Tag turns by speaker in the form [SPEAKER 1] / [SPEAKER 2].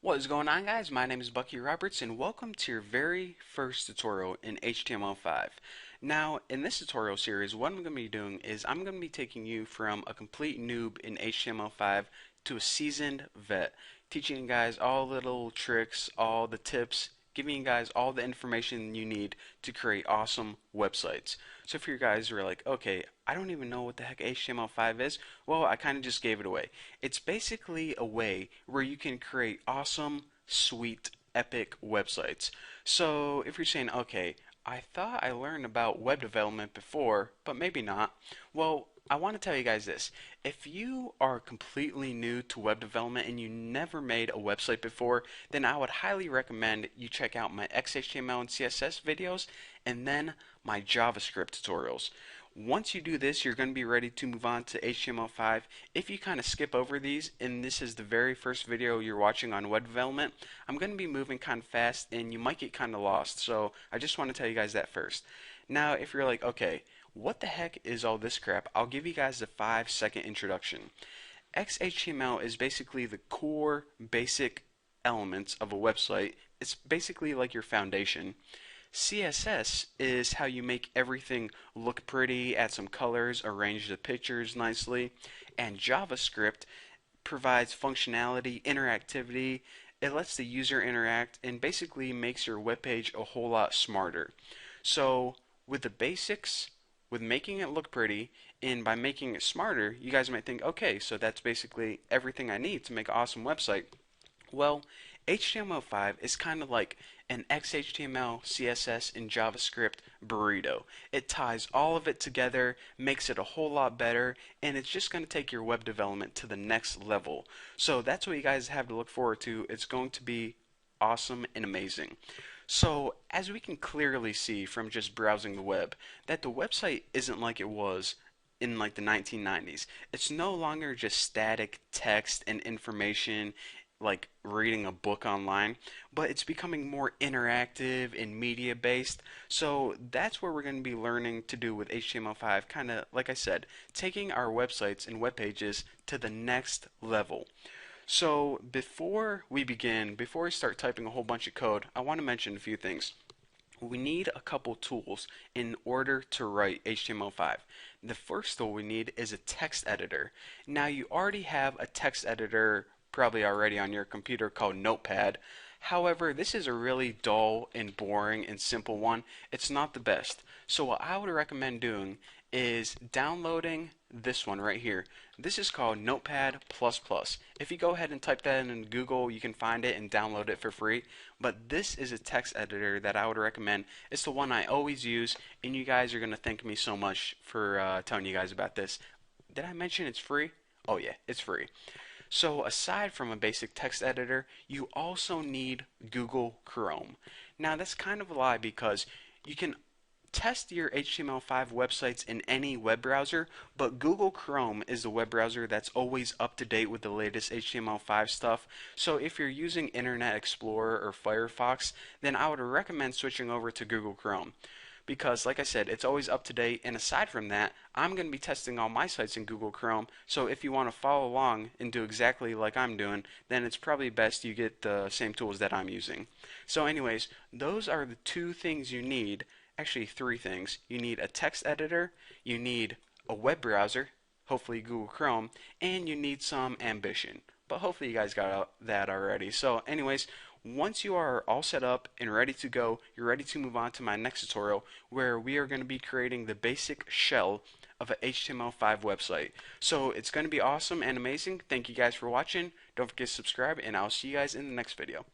[SPEAKER 1] What is going on, guys? My name is Bucky Roberts and welcome to your very first tutorial in HTML5. Now, in this tutorial series, what I'm going to be doing is I'm going to be taking you from a complete noob in HTML5 to a seasoned vet, teaching you guys all the little tricks, all the tips, giving you guys all the information you need to create awesome websites. So if you guys are like, okay, I don't even know what the heck HTML5 is, well, I kind of just gave it away. It's basically a way where you can create awesome, sweet, epic websites. So if you're saying, okay, I thought I learned about web development before, but maybe not. Well, I want to tell you guys this. If you are completely new to web development and you never made a website before, then I would highly recommend you check out my XHTML and CSS videos and then my JavaScript tutorials. Once you do this, you're going to be ready to move on to HTML5. If you kind of skip over these, and this is the very first video you're watching on web development, I'm going to be moving kind of fast and you might get kind of lost. So I just want to tell you guys that first. Now, if you're like, okay, what the heck is all this crap? I'll give you guys a 5-second introduction. XHTML is basically the core basic elements of a website. It's basically like your foundation. CSS is how you make everything look pretty, add some colors, arrange the pictures nicely, and JavaScript provides functionality, interactivity. It lets the user interact and basically makes your web page a whole lot smarter. So, with the basics, with making it look pretty, and by making it smarter, you guys might think, okay, so that's basically everything I need to make an awesome website. Well, HTML5 is kind of like an XHTML, CSS, and JavaScript burrito. It ties all of it together, makes it a whole lot better, and it's just going to take your web development to the next level. So that's what you guys have to look forward to. It's going to be awesome and amazing. So, as we can clearly see from just browsing the web, that the website isn't like it was in like the 1990s. It's no longer just static text and information like reading a book online, but it's becoming more interactive and media based. So that's what we're going to be learning to do with HTML5, kind of like I said, taking our websites and web pages to the next level. So before we begin, before we start typing a whole bunch of code, I want to mention a few things. We need a couple tools in order to write HTML5. The first tool we need is a text editor. Now you already have a text editor probably already on your computer called Notepad. However, this is a really dull and boring and simple one. It's not the best. So what I would recommend doing is downloading this one right here. This is called Notepad++. If you go ahead and type that in Google, you can find it and download it for free. But this is a text editor that I would recommend. It's the one I always use, and you guys are going to thank me so much for telling you guys about this. Did I mention it's free? Oh yeah, it's free. So aside from a basic text editor, you also need Google Chrome. Now that's kind of a lie because you can test your HTML5 websites in any web browser, but Google Chrome is the web browser that's always up to date with the latest HTML5 stuff. So if you're using Internet Explorer or Firefox, then I would recommend switching over to Google Chrome. Because, like I said, it's always up to date, and aside from that, I'm going to be testing all my sites in Google Chrome, so if you want to follow along and do exactly like I'm doing, then it's probably best you get the same tools that I'm using. So anyways, those are the two things you need, actually three things. You need a text editor, you need a web browser, hopefully Google Chrome, and you need some ambition. But hopefully you guys got that already. So anyways, once you are all set up and ready to go, you're ready to move on to my next tutorial where we are going to be creating the basic shell of an HTML5 website. So it's going to be awesome and amazing. Thank you guys for watching. Don't forget to subscribe and I'll see you guys in the next video.